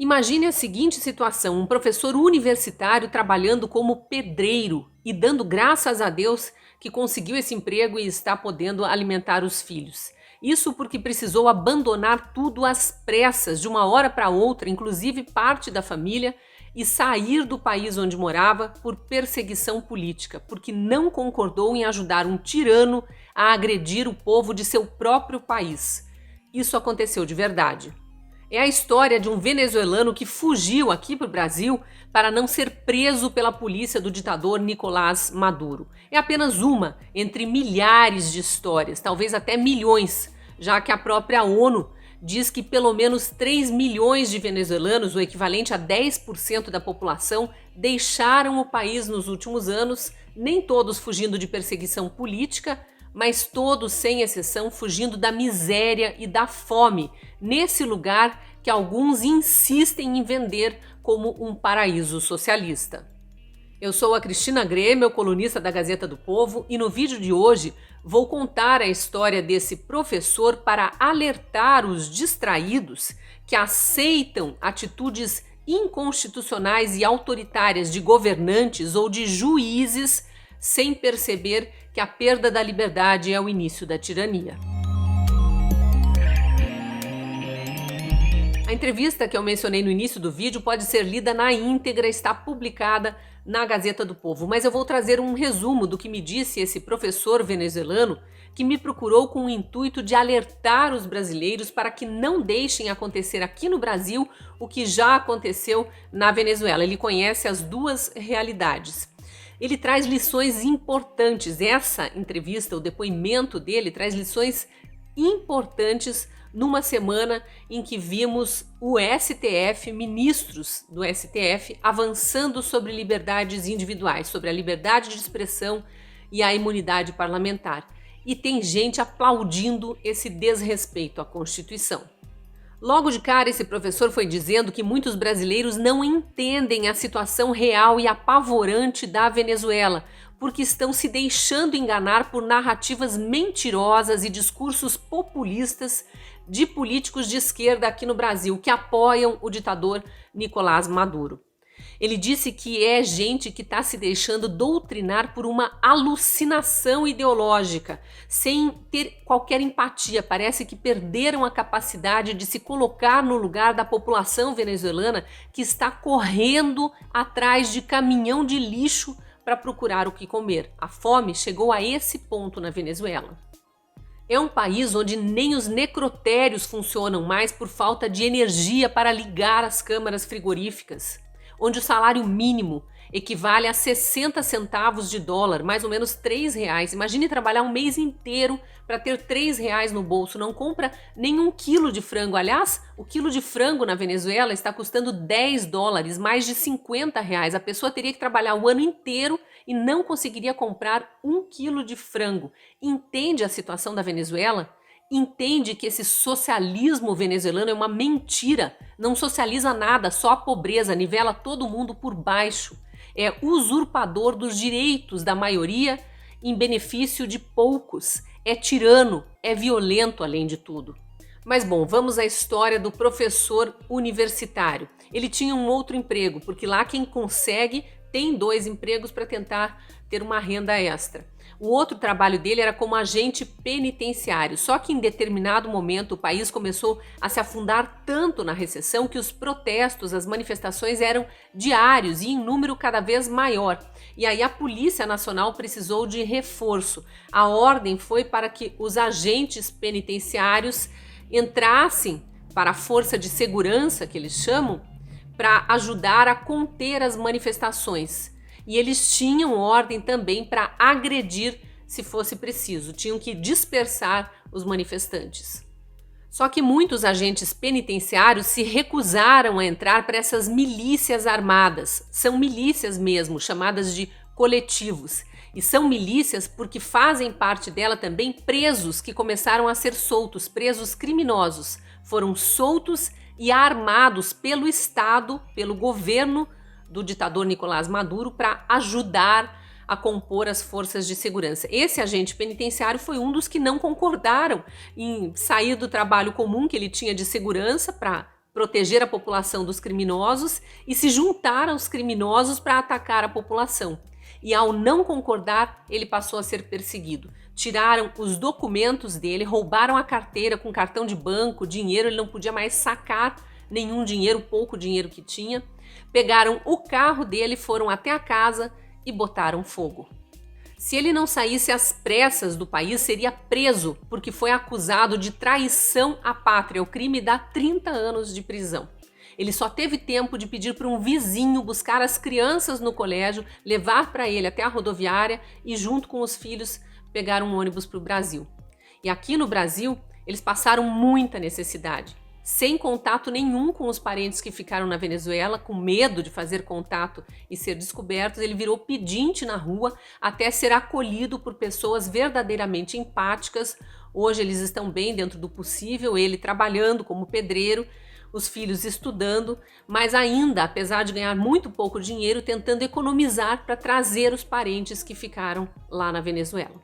Imagine a seguinte situação: um professor universitário trabalhando como pedreiro e dando graças a Deus que conseguiu esse emprego e está podendo alimentar os filhos. Isso porque precisou abandonar tudo às pressas, de uma hora para outra, inclusive parte da família, e sair do país onde morava por perseguição política, porque não concordou em ajudar um tirano a agredir o povo de seu próprio país. Isso aconteceu de verdade. É a história de um venezuelano que fugiu aqui para o Brasil para não ser preso pela polícia do ditador Nicolás Maduro. É apenas uma entre milhares de histórias, talvez até milhões, já que a própria ONU diz que pelo menos 3 milhões de venezuelanos, o equivalente a 10% da população, deixaram o país nos últimos anos, nem todos fugindo de perseguição política, mas todos, sem exceção, fugindo da miséria e da fome, nesse lugar que alguns insistem em vender como um paraíso socialista. Eu sou a Cristina Grêmio, colunista da Gazeta do Povo, e no vídeo de hoje vou contar a história desse professor para alertar os distraídos que aceitam atitudes inconstitucionais e autoritárias de governantes ou de juízes sem perceber que a perda da liberdade é o início da tirania. A entrevista que eu mencionei no início do vídeo pode ser lida na íntegra, está publicada na Gazeta do Povo, mas eu vou trazer um resumo do que me disse esse professor venezuelano que me procurou com o intuito de alertar os brasileiros para que não deixem acontecer aqui no Brasil o que já aconteceu na Venezuela. Ele conhece as duas realidades. Ele traz lições importantes. Essa entrevista, o depoimento dele, traz lições importantes numa semana em que vimos o STF, ministros do STF, avançando sobre liberdades individuais, sobre a liberdade de expressão e a imunidade parlamentar. E tem gente aplaudindo esse desrespeito à Constituição. Logo de cara, esse professor foi dizendo que muitos brasileiros não entendem a situação real e apavorante da Venezuela, porque estão se deixando enganar por narrativas mentirosas e discursos populistas de políticos de esquerda aqui no Brasil, que apoiam o ditador Nicolás Maduro. Ele disse que é gente que está se deixando doutrinar por uma alucinação ideológica, sem ter qualquer empatia. Parece que perderam a capacidade de se colocar no lugar da população venezuelana que está correndo atrás de caminhão de lixo para procurar o que comer. A fome chegou a esse ponto na Venezuela. É um país onde nem os necrotérios funcionam mais por falta de energia para ligar as câmaras frigoríficas, onde o salário mínimo equivale a 60 centavos de dólar, mais ou menos R$3. Imagine trabalhar um mês inteiro para ter R$3 no bolso. Não compra nenhum quilo de frango. Aliás, o quilo de frango na Venezuela está custando $10, mais de R$50. A pessoa teria que trabalhar o ano inteiro e não conseguiria comprar 1 quilo de frango. Entende a situação da Venezuela? Entende que esse socialismo venezuelano é uma mentira, não socializa nada, só a pobreza, nivela todo mundo por baixo. É usurpador dos direitos da maioria em benefício de poucos. É tirano, é violento além de tudo. Mas bom, vamos à história do professor universitário. Ele tinha um outro emprego, porque lá quem consegue tem 2 empregos para tentar ter uma renda extra. O outro trabalho dele era como agente penitenciário, só que em determinado momento o país começou a se afundar tanto na recessão que os protestos, as manifestações eram diários e em número cada vez maior. E aí a Polícia Nacional precisou de reforço. A ordem foi para que os agentes penitenciários entrassem para a força de segurança, que eles chamam, para ajudar a conter as manifestações. E eles tinham ordem também para agredir se fosse preciso, tinham que dispersar os manifestantes. Só que muitos agentes penitenciários se recusaram a entrar para essas milícias armadas. São milícias mesmo, chamadas de coletivos. E são milícias porque fazem parte dela também presos que começaram a ser soltos, presos criminosos. Foram soltos e armados pelo Estado, pelo governo do ditador Nicolás Maduro para ajudar a compor as forças de segurança. Esse agente penitenciário foi um dos que não concordaram em sair do trabalho comum que ele tinha de segurança para proteger a população dos criminosos e se juntar aos criminosos para atacar a população. E ao não concordar, ele passou a ser perseguido. Tiraram os documentos dele, roubaram a carteira com cartão de banco, dinheiro, ele não podia mais sacar nenhum dinheiro, pouco dinheiro que tinha. Pegaram o carro dele, foram até a casa e botaram fogo. Se ele não saísse às pressas do país, seria preso, porque foi acusado de traição à pátria. O crime dá 30 anos de prisão. Ele só teve tempo de pedir para um vizinho buscar as crianças no colégio, levar para ele até a rodoviária e, junto com os filhos, pegar um ônibus para o Brasil. E aqui no Brasil, eles passaram muita necessidade, sem contato nenhum com os parentes que ficaram na Venezuela, com medo de fazer contato e ser descobertos. Ele virou pedinte na rua até ser acolhido por pessoas verdadeiramente empáticas. Hoje eles estão bem dentro do possível, ele trabalhando como pedreiro, os filhos estudando, mas ainda, apesar de ganhar muito pouco dinheiro, tentando economizar para trazer os parentes que ficaram lá na Venezuela.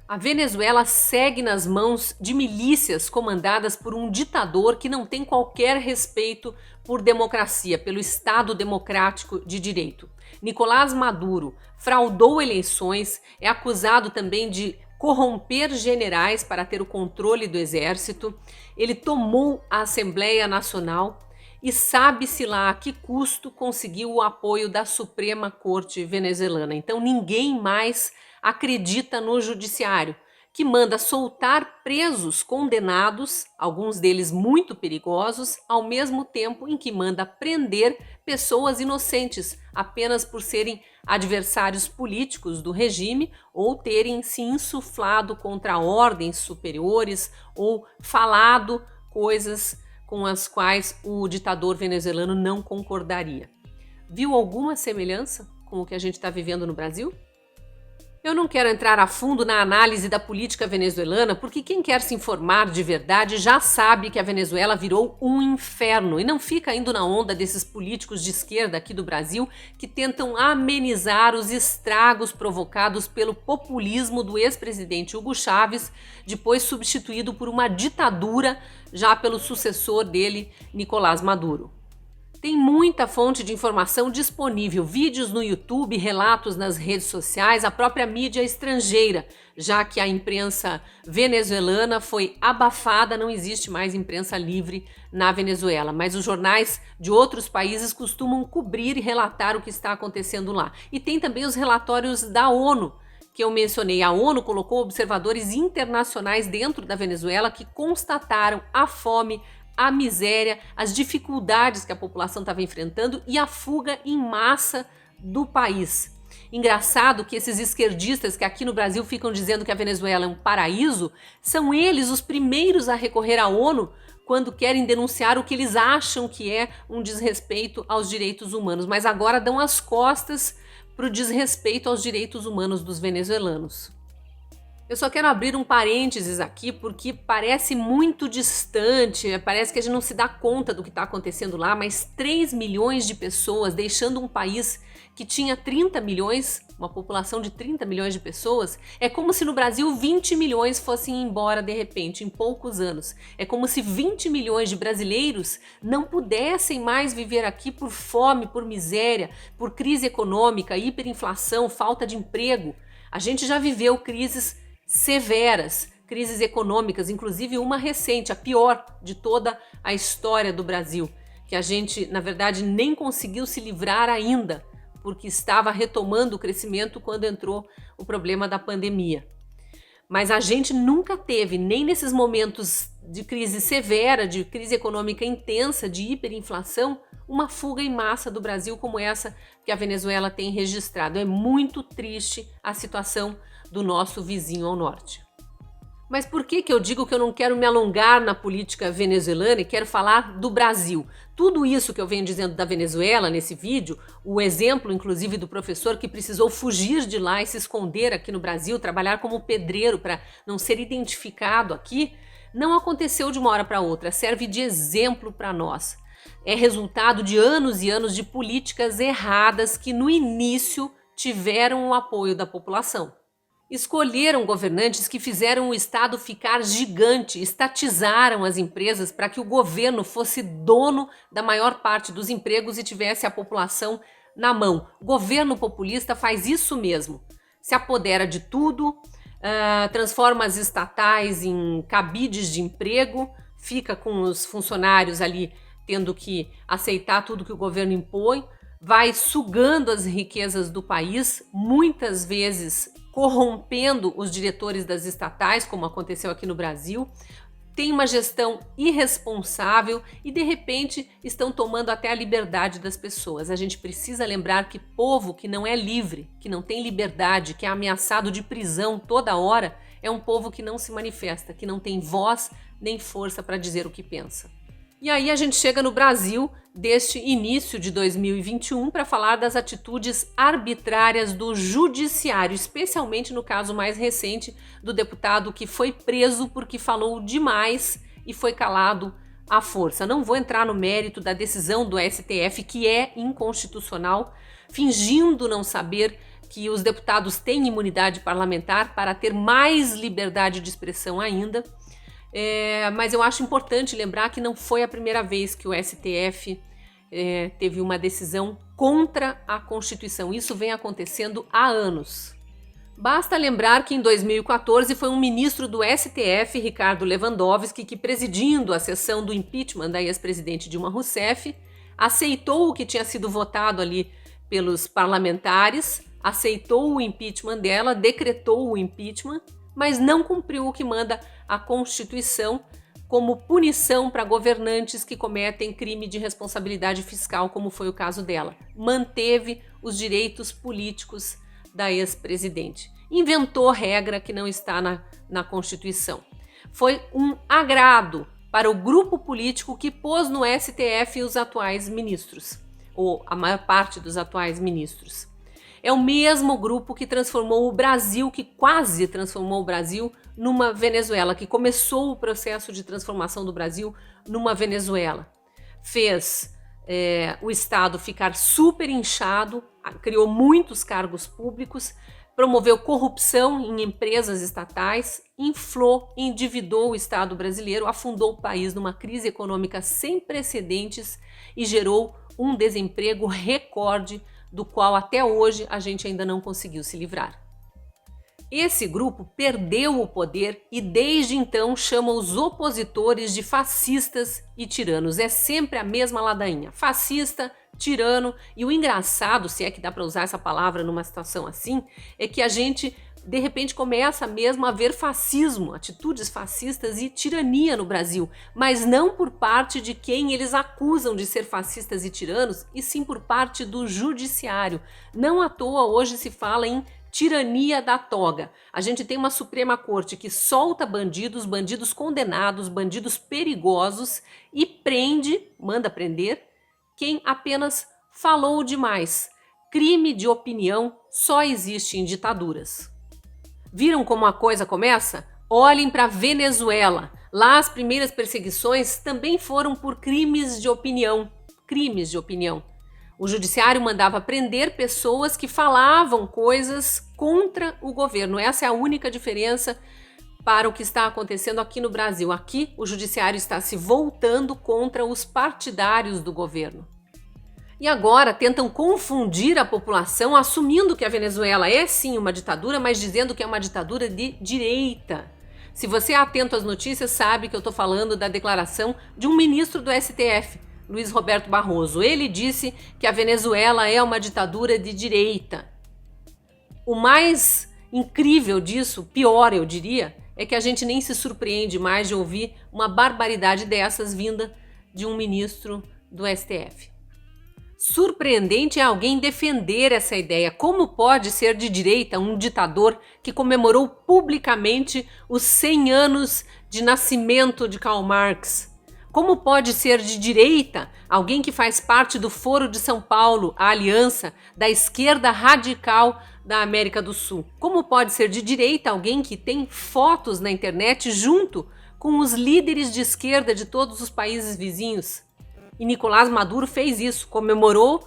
A Venezuela segue nas mãos de milícias comandadas por um ditador que não tem qualquer respeito por democracia, pelo Estado democrático de direito. Nicolás Maduro fraudou eleições, é acusado também de corromper generais para ter o controle do exército. Ele tomou a Assembleia Nacional e sabe-se lá a que custo conseguiu o apoio da Suprema Corte venezuelana. Então ninguém mais acredita no judiciário, que manda soltar presos condenados, alguns deles muito perigosos, ao mesmo tempo em que manda prender pessoas inocentes, apenas por serem adversários políticos do regime ou terem se insuflado contra ordens superiores ou falado coisas com as quais o ditador venezuelano não concordaria. Viu alguma semelhança com o que a gente está vivendo no Brasil? Eu não quero entrar a fundo na análise da política venezuelana, porque quem quer se informar de verdade já sabe que a Venezuela virou um inferno e não fica indo na onda desses políticos de esquerda aqui do Brasil que tentam amenizar os estragos provocados pelo populismo do ex-presidente Hugo Chávez, depois substituído por uma ditadura já pelo sucessor dele, Nicolás Maduro. Tem muita fonte de informação disponível, vídeos no YouTube, relatos nas redes sociais, a própria mídia estrangeira, já que a imprensa venezuelana foi abafada, não existe mais imprensa livre na Venezuela, mas os jornais de outros países costumam cobrir e relatar o que está acontecendo lá. E tem também os relatórios da ONU, que eu mencionei. A ONU colocou observadores internacionais dentro da Venezuela que constataram a fome, a miséria, as dificuldades que a população estava enfrentando e a fuga em massa do país. Engraçado que esses esquerdistas que aqui no Brasil ficam dizendo que a Venezuela é um paraíso, são eles os primeiros a recorrer à ONU quando querem denunciar o que eles acham que é um desrespeito aos direitos humanos, mas agora dão as costas para o desrespeito aos direitos humanos dos venezuelanos. Eu só quero abrir um parênteses aqui porque parece muito distante, parece que a gente não se dá conta do que está acontecendo lá, mas 3 milhões de pessoas deixando um país que tinha 30 milhões, uma população de 30 milhões de pessoas, é como se no Brasil 20 milhões fossem embora de repente, em poucos anos. É como se 20 milhões de brasileiros não pudessem mais viver aqui por fome, por miséria, por crise econômica, hiperinflação, falta de emprego. A gente já viveu crises severas, crises econômicas, inclusive uma recente, a pior de toda a história do Brasil, que a gente, na verdade, nem conseguiu se livrar ainda, porque estava retomando o crescimento quando entrou o problema da pandemia. Mas a gente nunca teve, nem nesses momentos de crise severa, de crise econômica intensa, de hiperinflação, uma fuga em massa do Brasil como essa que a Venezuela tem registrado. É muito triste a situação do nosso vizinho ao norte. Mas por que eu digo que eu não quero me alongar na política venezuelana e quero falar do Brasil? Tudo isso que eu venho dizendo da Venezuela nesse vídeo, o exemplo inclusive do professor que precisou fugir de lá e se esconder aqui no Brasil, trabalhar como pedreiro para não ser identificado aqui, não aconteceu de uma hora para outra, serve de exemplo para nós. É resultado de anos e anos de políticas erradas que no início tiveram o apoio da população. Escolheram governantes que fizeram o Estado ficar gigante, estatizaram as empresas para que o governo fosse dono da maior parte dos empregos e tivesse a população na mão. O governo populista faz isso mesmo, se apodera de tudo, transforma as estatais em cabides de emprego, fica com os funcionários ali tendo que aceitar tudo que o governo impõe, vai sugando as riquezas do país, muitas vezes corrompendo os diretores das estatais, como aconteceu aqui no Brasil. Tem uma gestão irresponsável e, de repente, estão tomando até a liberdade das pessoas. A gente precisa lembrar que povo que não é livre, que não tem liberdade, que é ameaçado de prisão toda hora, é um povo que não se manifesta, que não tem voz nem força para dizer o que pensa. E aí a gente chega no Brasil deste início de 2021 para falar das atitudes arbitrárias do judiciário, especialmente no caso mais recente do deputado que foi preso porque falou demais e foi calado à força. Não vou entrar no mérito da decisão do STF, que é inconstitucional, fingindo não saber que os deputados têm imunidade parlamentar para ter mais liberdade de expressão ainda. Mas eu acho importante lembrar que não foi a primeira vez que o STF teve uma decisão contra a Constituição. Isso vem acontecendo há anos. Basta lembrar que em 2014 foi um ministro do STF, Ricardo Lewandowski, que, presidindo a sessão do impeachment da ex-presidente Dilma Rousseff, aceitou o que tinha sido votado ali pelos parlamentares, aceitou o impeachment dela, decretou o impeachment, mas não cumpriu o que manda a Constituição como punição para governantes que cometem crime de responsabilidade fiscal, como foi o caso dela. Manteve os direitos políticos da ex-presidente. Inventou regra que não está na Constituição. Foi um agrado para o grupo político que pôs no STF os atuais ministros, ou a maior parte dos atuais ministros. É o mesmo grupo que transformou o Brasil, que quase transformou o Brasil numa Venezuela, que começou o processo de transformação do Brasil numa Venezuela. Fez o Estado ficar super inchado, criou muitos cargos públicos, promoveu corrupção em empresas estatais, inflou e endividou o Estado brasileiro, afundou o país numa crise econômica sem precedentes e gerou um desemprego recorde, do qual até hoje a gente ainda não conseguiu se livrar. Esse grupo perdeu o poder e desde então chama os opositores de fascistas e tiranos. É sempre a mesma ladainha, fascista, tirano. E o engraçado, se é que dá para usar essa palavra numa situação assim, é que a gente de repente começa mesmo a ver fascismo, atitudes fascistas e tirania no Brasil, mas não por parte de quem eles acusam de ser fascistas e tiranos, e sim por parte do judiciário. Não à toa hoje se fala em tirania da toga. A gente tem uma Suprema Corte que solta bandidos, bandidos condenados, bandidos perigosos e manda prender quem apenas falou demais. Crime de opinião só existe em ditaduras. Viram como a coisa começa? Olhem para a Venezuela. Lá as primeiras perseguições também foram por crimes de opinião. Crimes de opinião. O judiciário mandava prender pessoas que falavam coisas contra o governo. Essa é a única diferença para o que está acontecendo aqui no Brasil. Aqui o judiciário está se voltando contra os partidários do governo. E agora tentam confundir a população, assumindo que a Venezuela é sim uma ditadura, mas dizendo que é uma ditadura de direita. Se você é atento às notícias, sabe que eu estou falando da declaração de um ministro do STF, Luiz Roberto Barroso. Ele disse que a Venezuela é uma ditadura de direita. O mais incrível disso, pior eu diria, é que a gente nem se surpreende mais de ouvir uma barbaridade dessas vinda de um ministro do STF. Surpreendente é alguém defender essa ideia. Como pode ser de direita um ditador que comemorou publicamente os 100 anos de nascimento de Karl Marx? Como pode ser de direita alguém que faz parte do Foro de São Paulo, a aliança da esquerda radical da América do Sul? Como pode ser de direita alguém que tem fotos na internet junto com os líderes de esquerda de todos os países vizinhos? E Nicolás Maduro fez isso, comemorou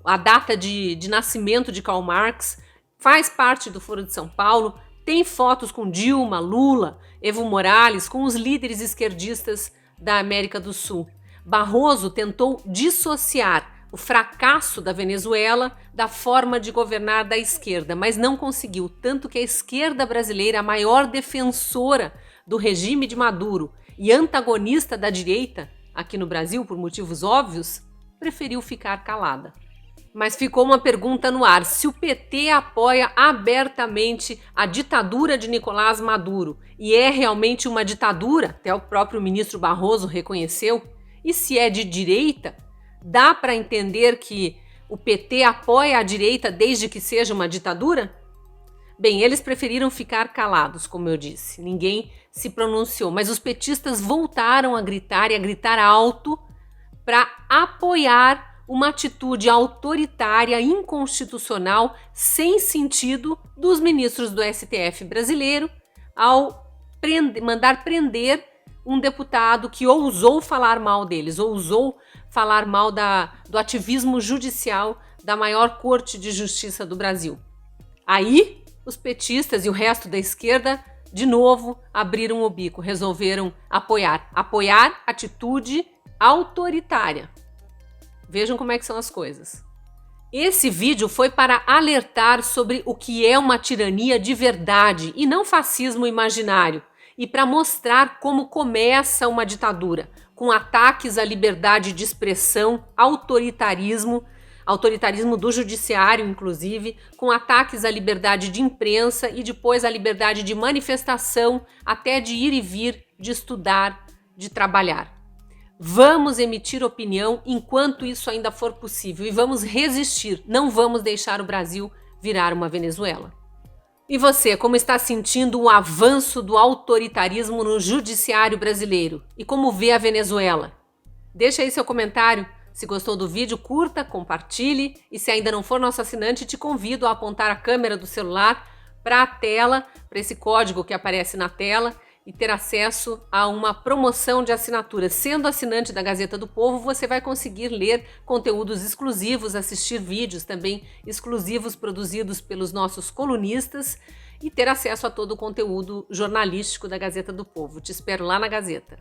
a data de nascimento de Karl Marx faz parte do Foro de São Paulo, tem fotos com Dilma, Lula, Evo Morales, com os líderes esquerdistas da América do Sul. Barroso tentou dissociar o fracasso da Venezuela da forma de governar da esquerda, mas não conseguiu, tanto que a esquerda brasileira, a maior defensora do regime de Maduro e antagonista da direita, aqui no Brasil, por motivos óbvios, preferiu ficar calada. Mas ficou uma pergunta no ar: se o PT apoia abertamente a ditadura de Nicolás Maduro, e é realmente uma ditadura, até o próprio ministro Barroso reconheceu, e se é de direita, dá para entender que o PT apoia a direita desde que seja uma ditadura? Bem, eles preferiram ficar calados, como eu disse. Ninguém se pronunciou, mas os petistas voltaram a gritar e a gritar alto para apoiar uma atitude autoritária, inconstitucional, sem sentido dos ministros do STF brasileiro ao mandar prender um deputado que ousou falar mal deles, ousou falar mal do ativismo judicial da maior corte de justiça do Brasil. Aí, os petistas e o resto da esquerda, de novo, abriram o bico, resolveram apoiar atitude autoritária. Vejam como é que são as coisas. Esse vídeo foi para alertar sobre o que é uma tirania de verdade e não fascismo imaginário, e para mostrar como começa uma ditadura, com ataques à liberdade de expressão, autoritarismo do judiciário, inclusive, com ataques à liberdade de imprensa e depois à liberdade de manifestação, até de ir e vir, de estudar, de trabalhar. Vamos emitir opinião enquanto isso ainda for possível e vamos resistir, não vamos deixar o Brasil virar uma Venezuela. E você, como está sentindo o avanço do autoritarismo no judiciário brasileiro? E como vê a Venezuela? Deixa aí seu comentário. Se gostou do vídeo, curta, compartilhe. E se ainda não for nosso assinante, te convido a apontar a câmera do celular para a tela, para esse código que aparece na tela, e ter acesso a uma promoção de assinatura. Sendo assinante da Gazeta do Povo, você vai conseguir ler conteúdos exclusivos, assistir vídeos também exclusivos produzidos pelos nossos colunistas e ter acesso a todo o conteúdo jornalístico da Gazeta do Povo. Te espero lá na Gazeta.